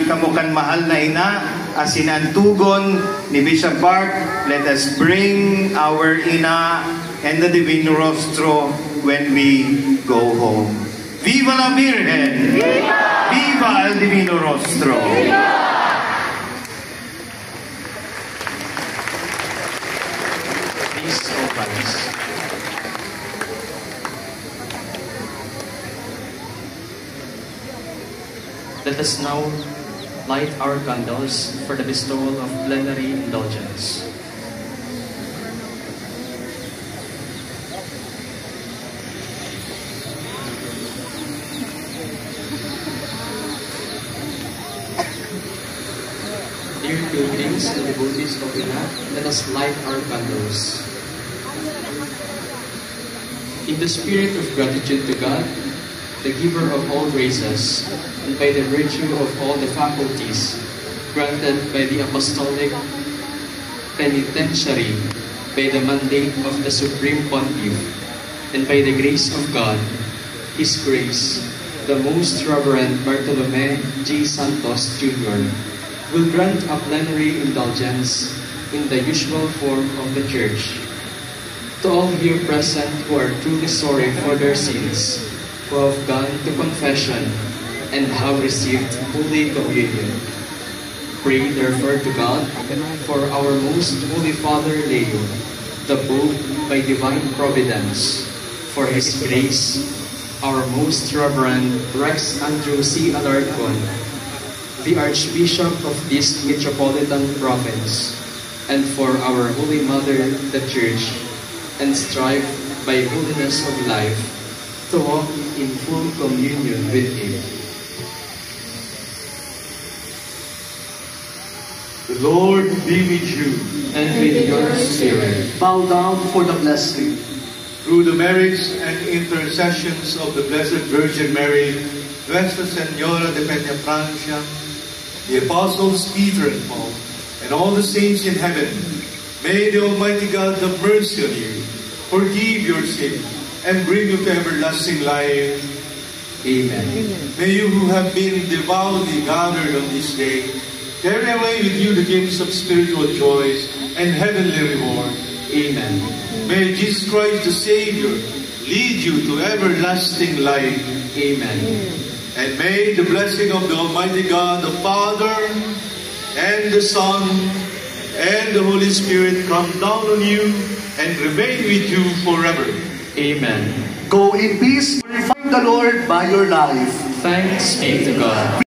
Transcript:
kamukan mahal na ina, asin ang tugon ni Bishop Bart, let us bring our ina and the Divino Rostro when we go home. Viva la Virgen! Viva! Viva el Divino Rostro! Viva! Please rise. Let us now light our candles for the bestowal of plenary indulgence. Dear pilgrims and devotees of Ina, let us light our candles. In the spirit of gratitude to God, the giver of all graces, and by the virtue of all the faculties granted by the Apostolic Penitentiary, by the mandate of the Supreme Pontiff, and by the grace of God, His Grace, the Most Reverend Bartolome G. Santos Jr. will grant a plenary indulgence in the usual form of the Church. To all here present who are truly sorry for their sins, who have gone to confession and have received Holy Communion. Pray therefore to God for our Most Holy Father Leo, the Pope by divine providence, for his grace, our Most Reverend Rex Andrew C. Alarcon, the Archbishop of this metropolitan province, and for our Holy Mother, the Church, and strive by holiness of life to walk in full communion with Him. The Lord be with you. And with your spirit. Bow down for the blessing. Through the merits and intercessions of the Blessed Virgin Mary, Nuestra Señora de Peñafrancia, the Apostles Peter and Paul, and all the saints in heaven, may the Almighty God have mercy on you, forgive your sins, and bring you to everlasting life. Amen. May you who have been devoutly gathered on this day carry away with you the gifts of spiritual joys and heavenly reward. Amen. May Jesus Christ the Savior lead you to everlasting life. Amen. And may the blessing of the Almighty God, the Father, and the Son, and the Holy Spirit come down on you and remain with you forever. Amen. Go in peace, glorify the Lord by your life. Thanks be to God.